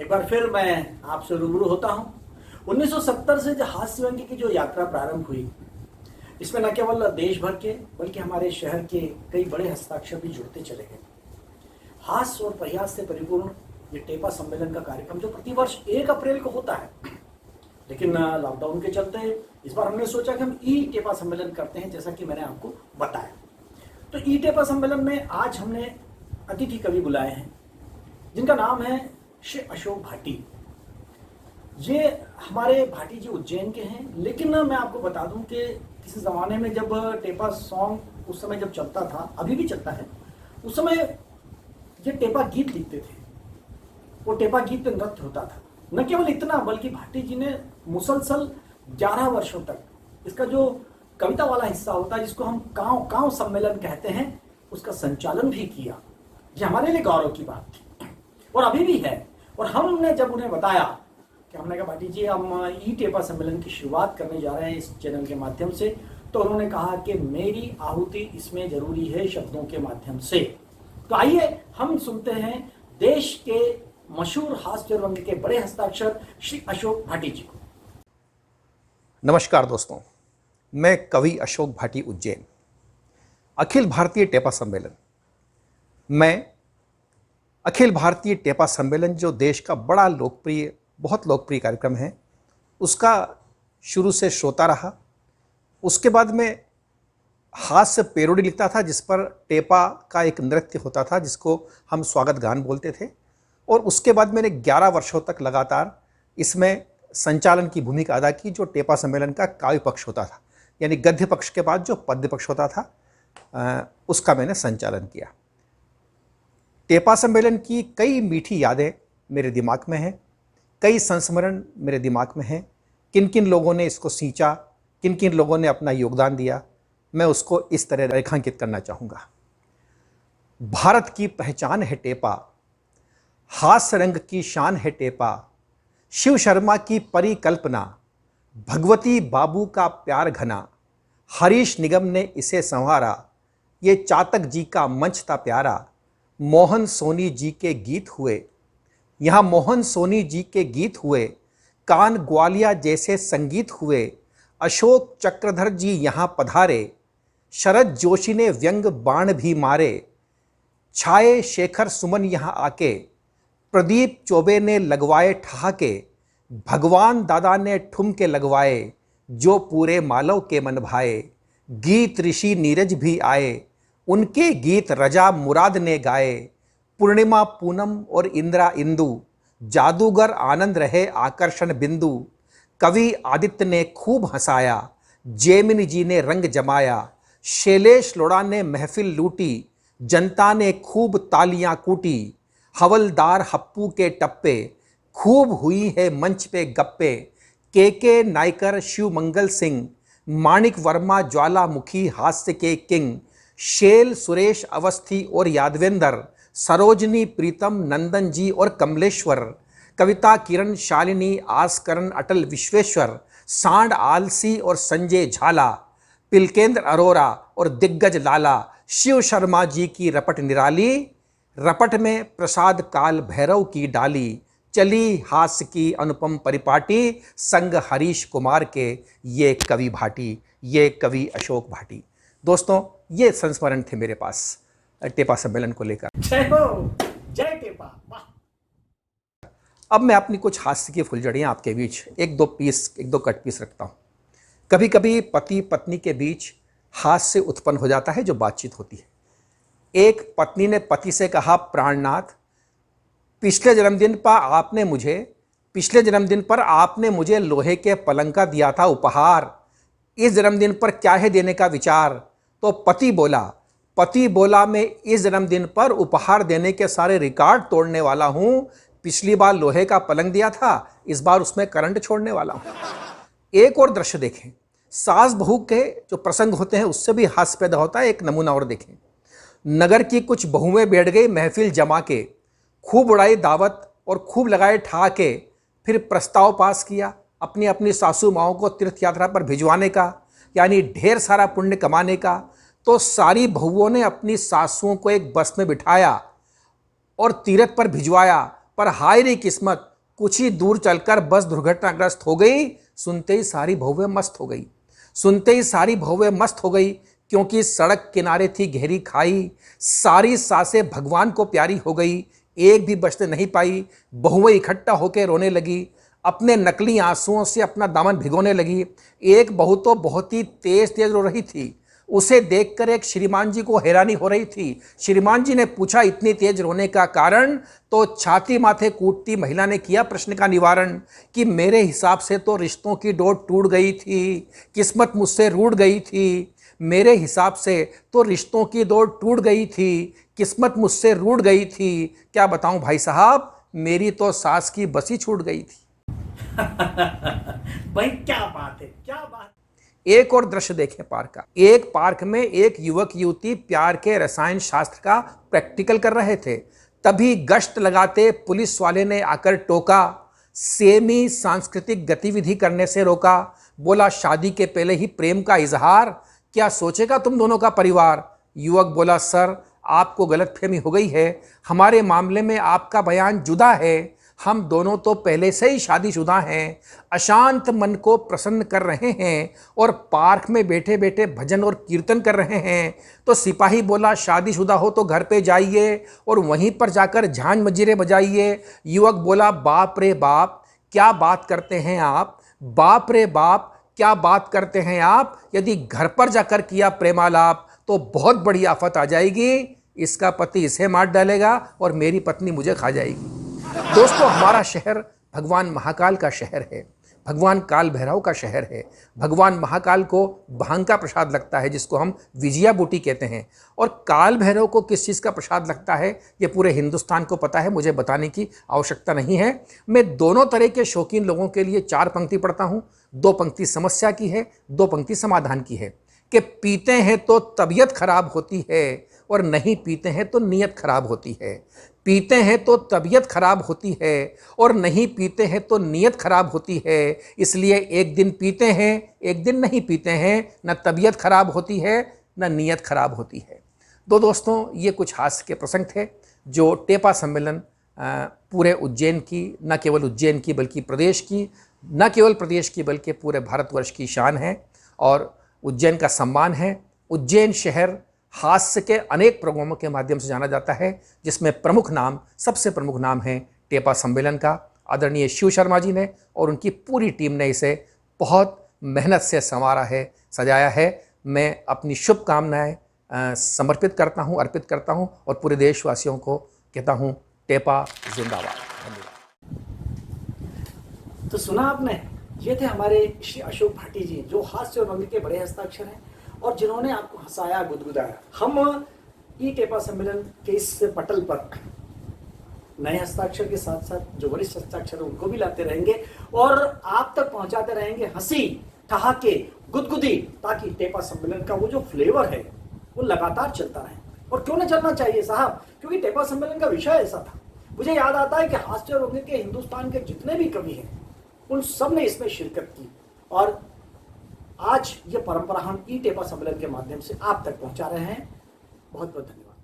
एक बार फिर मैं आपसे रूबरू होता हूं। 1970 से जो हास्य व्यंग्य की जो यात्रा प्रारंभ हुई, इसमें न केवल देश भर के बल्कि हमारे शहर के कई बड़े हस्ताक्षर भी जुड़ते चले गए। हास्य और प्रयास से परिपूर्ण ये टेपा सम्मेलन का कार्यक्रम जो प्रतिवर्ष 1 अप्रैल को होता है, लेकिन लॉकडाउन के चलते इस बार हमने सोचा कि हम ई टेपा सम्मेलन करते हैं, जैसा कि मैंने आपको बताया। तो ई टेपा सम्मेलन में आज हमने अतिथि कवि बुलाए हैं, जिनका नाम है श्री अशोक भाटी। ये हमारे भाटी जी उज्जैन के हैं, लेकिन मैं आपको बता दूं कि किसी ज़माने में जब टेपा सॉन्ग उस समय जब चलता था, अभी भी चलता है, उस समय ये टेपा गीत लिखते थे। वो टेपा गीत पे नृत्य होता था। न केवल इतना, बल्कि भाटी जी ने मुसलसल 11 वर्षों तक इसका जो कविता वाला हिस्सा होता है, जिसको हम कांव कांव सम्मेलन कहते हैं, उसका संचालन भी किया। ये हमारे लिए गौरव की बात थी और अभी भी है। और हमने जब उन्हें बताया कि हमने कहा भाटी जी हम ई टेपा सम्मेलन की शुरुआत करने जा रहे हैं इस चैनल के माध्यम से, तो उन्होंने कहा कि मेरी आहुति इसमें जरूरी है शब्दों के माध्यम से। तो आइए हम सुनते हैं देश के मशहूर हास्य व्यंग्य के बड़े हस्ताक्षर श्री अशोक भाटी जी को। नमस्कार दोस्तों, मैं कवि अशोक भाटी उज्जैन। अखिल भारतीय टेपा सम्मेलन, मैं अखिल भारतीय टेपा सम्मेलन जो देश का बड़ा बहुत लोकप्रिय कार्यक्रम है, उसका शुरू से श्रोता रहा। उसके बाद में हास्य पेरोडी लिखता था, जिस पर टेपा का एक नृत्य होता था जिसको हम स्वागत गान बोलते थे। और उसके बाद मैंने 11 वर्षों तक लगातार इसमें संचालन की भूमिका अदा की, जो टेपा सम्मेलन का काव्य पक्ष होता था, यानी गद्य पक्ष के बाद जो पद्य पक्ष होता था, उसका मैंने संचालन किया। टेपा सम्मेलन की कई मीठी यादें मेरे दिमाग में हैं, कई संस्मरण मेरे दिमाग में हैं। किन किन लोगों ने इसको सींचा, किन किन लोगों ने अपना योगदान दिया, मैं उसको इस तरह रेखांकित करना चाहूँगा। भारत की पहचान है टेपा, हास्य रंग की शान है टेपा, शिव शर्मा की परिकल्पना, भगवती बाबू का प्यार घना, हरीश निगम ने इसे संवारा, ये चातक जी का मंच था प्यारा, मोहन सोनी जी के गीत हुए, यहाँ मोहन सोनी जी के गीत हुए, कान ग्वालिया जैसे संगीत हुए, अशोक चक्रधर जी यहाँ पधारे, शरद जोशी ने व्यंग बाण भी मारे, छाए शेखर सुमन यहाँ आके, प्रदीप चौबे ने लगवाए ठहाके, भगवान दादा ने ठुमके लगवाए, जो पूरे मालव के मन भाए, गीत ऋषि नीरज भी आए, उनके गीत रजा मुराद ने गाए, पूर्णिमा पूनम और इंद्रा इंदु, जादूगर आनंद रहे आकर्षण बिंदु, कवि आदित्य ने खूब हंसाया, जेमिनी जी ने रंग जमाया, शैलेश लोढ़ा ने महफिल लूटी, जनता ने खूब तालियां कूटी, हवलदार हप्पू के टप्पे, खूब हुई है मंच पे गप्पे, के नायकर शिव मंगल सिंह, माणिक वर्मा ज्वालामुखी हास्य के किंग, शेल सुरेश अवस्थी और यादवेंद्र, सरोजनी प्रीतम नंदन जी और कमलेश्वर, कविता किरण शालिनी आसकरण अटल विश्वेश्वर, सांड आलसी और संजय झाला, पिलकेंद्र अरोरा और दिग्गज लाला, शिव शर्मा जी की रपट निराली, रपट में प्रसाद काल भैरव की डाली, चली हास्य की अनुपम परिपाटी, संग हरीश कुमार के ये कवि भाटी, ये कवि अशोक भाटी। दोस्तों, ये संस्मरण थे मेरे पास टेपा सम्मेलन को लेकर। जय हो, जय टेपा, वाह। अब मैं अपनी कुछ हास्य की फुलझड़ियाँ आपके बीच एक दो कट पीस रखता हूँ। कभी कभी पति पत्नी के बीच हास्य उत्पन्न हो जाता है, जो बातचीत होती है। एक पत्नी ने पति से कहा, प्राणनाथ, पिछले जन्मदिन पर आपने मुझे लोहे के पलंग का दिया था उपहार, इस जन्मदिन पर क्या है देने का विचार? तो पति बोला मैं इस जन्मदिन पर उपहार देने के सारे रिकॉर्ड तोड़ने वाला हूं। पिछली बार लोहे का पलंग दिया था, इस बार उसमें करंट छोड़ने वाला हूं। एक और दृश्य देखें, सास बहू के जो प्रसंग होते हैं उससे भी हास्य पैदा होता है। एक नमूना और देखें। नगर की कुछ बहुएं बैठ गई महफिल जमा के, खूब उड़ाई दावत और खूब लगाए ठहाके, फिर प्रस्ताव पास किया अपनी अपनी सासू माओं को तीर्थ यात्रा पर भिजवाने का, यानी ढेर सारा पुण्य कमाने का। तो सारी बहुओं ने अपनी सासुओं को एक बस में बिठाया और तीर्थ पर भिजवाया, पर हाय रे किस्मत, कुछ ही दूर चलकर बस दुर्घटनाग्रस्त हो गई। सुनते ही सारी बहुएं मस्त हो गई, सुनते ही सारी बहुएं मस्त हो गई, क्योंकि सड़क किनारे थी गहरी खाई। सारी सांसें भगवान को प्यारी हो गई, एक भी बचने नहीं पाई। बहुएं इकट्ठा होकर रोने लगी, अपने नकली आंसुओं से अपना दामन भिगोने लगी। एक बहू तो बहुत ही तेज तेज रो रही थी। उसे देखकर एक श्रीमान जी को हैरानी हो रही थी। श्रीमान जी ने पूछा इतनी तेज रोने का कारण, तो छाती माथे कूटती महिला ने किया प्रश्न का निवारण कि मेरे हिसाब से तो रिश्तों की डोर टूट गई थी, किस्मत मुझसे रूठ गई थी। मेरे हिसाब से तो रिश्तों की डोर टूट गई थी, किस्मत मुझसे रूठ गई थी। क्या बताऊं भाई साहब, मेरी तो सास की बसी छूट गई थी। भाई क्या बात है, क्या बात। एक और दृश्य देखें पार्क का। एक पार्क में एक युवक युवती प्यार के रसायन शास्त्र का प्रैक्टिकल कर रहे थे। तभी गश्त लगाते पुलिस वाले ने आकर टोका, सेमी सांस्कृतिक गतिविधि करने से रोका। बोला शादी के पहले ही प्रेम का इजहार, क्या सोचेगा तुम दोनों का परिवार। युवक बोला सर, आपको गलतफहमी हो गई है, हमारे मामले में आपका बयान जुदा है। हम दोनों तो पहले से ही शादीशुदा हैं, अशांत मन को प्रसन्न कर रहे हैं और पार्क में बैठे बैठे भजन और कीर्तन कर रहे हैं। तो सिपाही बोला शादीशुदा हो तो घर पे जाइए और वहीं पर जाकर झांझ मंजीरे बजाइए। युवक बोला बाप रे बाप, क्या बात करते हैं आप, बाप रे बाप, क्या बात करते हैं आप। यदि घर पर जाकर किया प्रेमालाप तो बहुत बड़ी आफत आ जाएगी। इसका पति इसे मार डालेगा और मेरी पत्नी मुझे खा जाएगी। दोस्तों, हमारा शहर भगवान महाकाल का शहर है, भगवान काल भैरव का शहर है। भगवान महाकाल को भांग का प्रसाद लगता है, जिसको हम विजया बूटी कहते हैं। और काल भैरव को किस चीज़ का प्रसाद लगता है ये पूरे हिंदुस्तान को पता है, मुझे बताने की आवश्यकता नहीं है। मैं दोनों तरह के शौकीन लोगों के लिए 4 पंक्ति पढ़ता हूँ। 2 पंक्ति समस्या की है, 2 पंक्ति समाधान की है। कि पीते हैं तो तबीयत खराब होती है और नहीं पीते हैं तो नीयत खराब होती है। पीते हैं तो तबीयत खराब होती है और नहीं पीते हैं तो नीयत खराब होती है। इसलिए एक दिन पीते हैं, एक दिन नहीं पीते हैं, न तबीयत खराब होती है न नीयत खराब होती है। तो दोस्तों, ये कुछ हास्य के प्रसंग थे जो टेपा सम्मेलन पूरे उज्जैन की, न केवल उज्जैन की बल्कि प्रदेश की, न केवल प्रदेश की बल्कि पूरे भारतवर्ष की शान है और उज्जैन का सम्मान है। उज्जैन शहर हास्य के अनेक प्रोग्रामों के माध्यम से जाना जाता है, जिसमें प्रमुख नाम, सबसे प्रमुख नाम है टेपा सम्मेलन का। आदरणीय शिव शर्मा जी ने और उनकी पूरी टीम ने इसे बहुत मेहनत से संवारा है, सजाया है। मैं अपनी शुभकामनाएं समर्पित करता हूं, अर्पित करता हूं और पूरे देशवासियों को कहता हूं टेपा जिंदाबाद। धन्यवाद। तो सुना आपने, ये थे हमारे श्री अशोक भाटी जी, जो हास्य और व्यंग्य के बड़े हस्ताक्षर हैं और जिन्होंने आपको हंसाया, गुदगुदाया। हम ई टेपा सम्मेलन के इस पटल पर नए हस्ताक्षर के साथ साथ जो वरिष्ठ हस्ताक्षर उनको भी लाते रहेंगे और आप तक पहुंचाते रहेंगे हंसी, ठहाके, गुदगुदी, ताकि टेपा सम्मेलन का वो जो फ्लेवर है वो लगातार चलता रहे। और क्यों नहीं चलना चाहिए साहब, क्योंकि टेपा सम्मेलन का विषय ऐसा था। मुझे याद आता है कि हास्य और व्यंग्य के हिंदुस्तान के जितने भी कवि हैं उन सब ने इसमें शिरकत की और आज ये परंपरा हम ई टेपा सम्मेलन के माध्यम से आप तक पहुंचा रहे हैं। बहुत बहुत धन्यवाद।